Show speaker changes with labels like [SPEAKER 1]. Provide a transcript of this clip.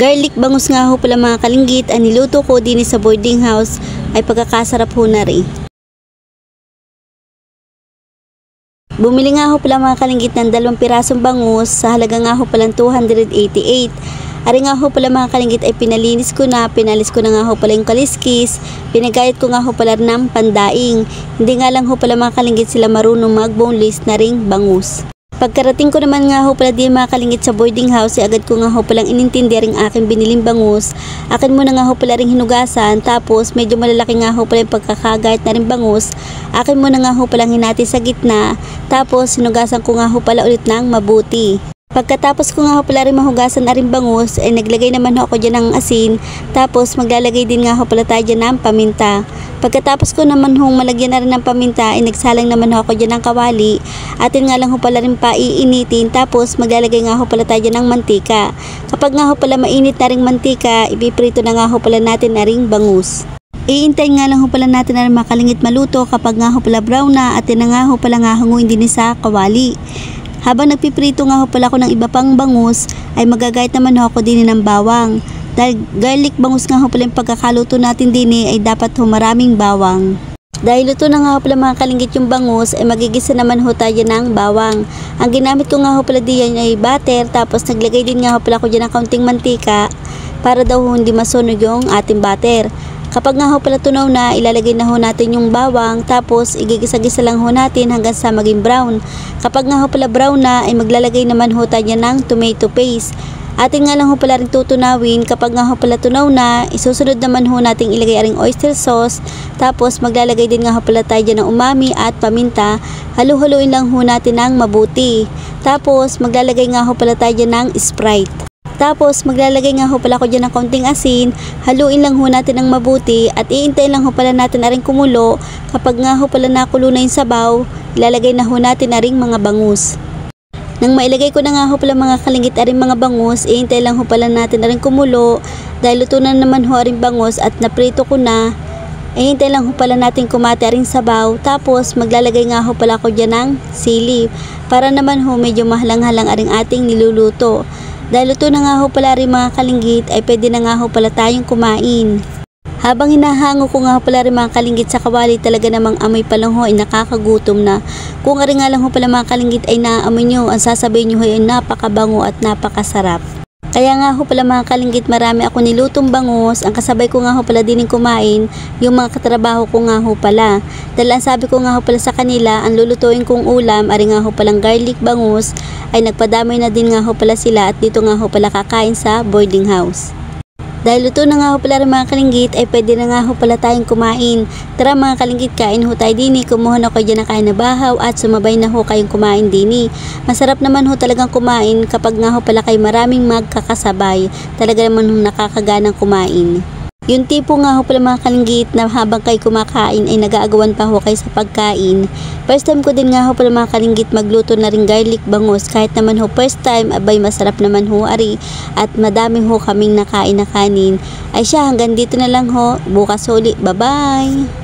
[SPEAKER 1] Garlic bangus nga ho pala mga kalinggit ang niluto ko din sa boarding house ay pagkakasarap ho na rin. Bumili nga ho pala mga kalinggit ng 2 pirasong bangus sa halaga nga ho pala 288. Ari nga ho pala mga kalinggit ay pinalinis ko na, pinalis ko na nga ho pala yung kaliskis, pinagayat ko nga ho pala ng pandaing. Hindi nga lang ho pala mga kalinggit sila marunong mag-boneless na ring bangus. Pagkarating ko naman nga ho pala din mga kalinggit sa boarding house, agad ko nga ho palang inintindi ring aking biniling bangus. Akin muna nga ho pala ring hinugasan, tapos medyo malalaki nga ho pala yung pagkakagayat na ring bangus. Akin muna nga ho palang hinati sa gitna, tapos hinugasan ko nga ho pala ulit ng mabuti. Pagkatapos ko nga ho pala rin mahugasan na rin bangus, ay naglagay naman ho ako dyan ng asin, tapos maglalagay din nga ho pala tayo dyan ng paminta. Pagkatapos ko naman hong malagyan na rin ng paminta, ay nagsalang naman ho ako dyan ng kawali, atin nga lang ho pala rin pa iinitin, tapos maglalagay nga ho pala tayo dyan ng mantika. Kapag nga ho pala mainit na ring mantika, ipiprito na nga ho pala natin na ring bangus. Iintayin nga lang ho pala natin na rin makalingit maluto. Kapag nga ho pala brown na, atin na nga ho pala nga hanguin din sa kawali. Habang nagpiprito nga ho pala ako ng iba pang bangus, ay magagayat naman ho ako din ng bawang. Dahil garlic bangus nga ho pala yung pagkakaluto natin din ay dapat ho maraming bawang. Dahil luto na nga ho pala mga kalinggit yung bangus, ay magigisa naman ho tayo ng bawang. Ang ginamit ko nga ho pala diyan ay butter, tapos naglagay din nga ho pala ako dyan ng kaunting mantika para daw hindi masunog yung ating butter. Kapag nga ho pala tunaw na, ilalagay na ho natin yung bawang, tapos igigisa-gisa lang ho natin hanggang sa maging brown. Kapag nga ho pala brown na, ay maglalagay naman ho tayo ng tomato paste. Atin nga lang ho pala rin tutunawin. Kapag nga ho pala tunaw na, isusunod naman ho natin ilagay aring oyster sauce, tapos maglalagay din nga ho pala tayo ng umami at paminta. Halu-haluin lang ho natin ng mabuti. Tapos maglalagay nga ho pala tayo ng Sprite. Tapos maglalagay nga ho pala ko dyan ng konting asin, haluin lang ho natin ng mabuti at iintayin lang ho pala natin na rin kumulo. Kapag nga ho pala nakulo na yung sabaw, ilalagay na ho natin na rin mga bangus. Nang mailagay ko na nga ho pala mga kalinggit aring mga bangus, iintayin lang ho pala natin na rin kumulo. Dahil luto na naman ho aring bangus at naprito ko na, iintayin lang ho pala natin kumati aring sabaw. Tapos maglalagay nga ho pala ko dyan ng sili para naman ho medyo mahalang-halang aring ating niluluto. Dahil luto na nga ho pala rin mga kalinggit, ay pwede na nga ho pala tayong kumain. Habang hinahango ko nga ho pala rin mga kalinggit sa kawali, talaga namang amoy pa lang ho ay nakakagutom na. Kung ari nga lang ho pala mga kalinggit ay naamoy nyo, ang sasabihin nyo ay napakabango at napakasarap. Kaya nga ho pala mga kalinggit, marami ako nilutong bangus. Ang kasabay ko nga ho pala din kumain, yung mga katrabaho ko nga ho pala. Dahil ang sabi ko nga ho pala sa kanila, ang lulutuin kong ulam, ari nga ho palang garlic bangus, ay nagpadamay na din nga ho pala sila at dito nga ho pala kakain sa boarding house. Dahil luto na nga ho pala rin mga kalinggit, ay pwede na nga ho pala tayong kumain. Tara mga kalinggit, kain ho tayo dini. Kumuha na kayo dyan na kain na bahaw at sumabay na ho kayong kumain dini. Masarap naman ho talagang kumain kapag nga ho pala kayo maraming magkakasabay. Talaga naman ho nakakaganang kumain. Yung tipo nga ho pala mga kalinggit na habang kayo kumakain ay nag-aagawan pa ho kayo sa pagkain. First time ko din nga ho pala mga kalinggit magluto na rin garlic bangus. Kahit naman ho first time, abay masarap naman ho ari at madami ho kaming nakain na kanin. Ay siya, hanggang dito na lang ho. Bukas ulit. Bye bye!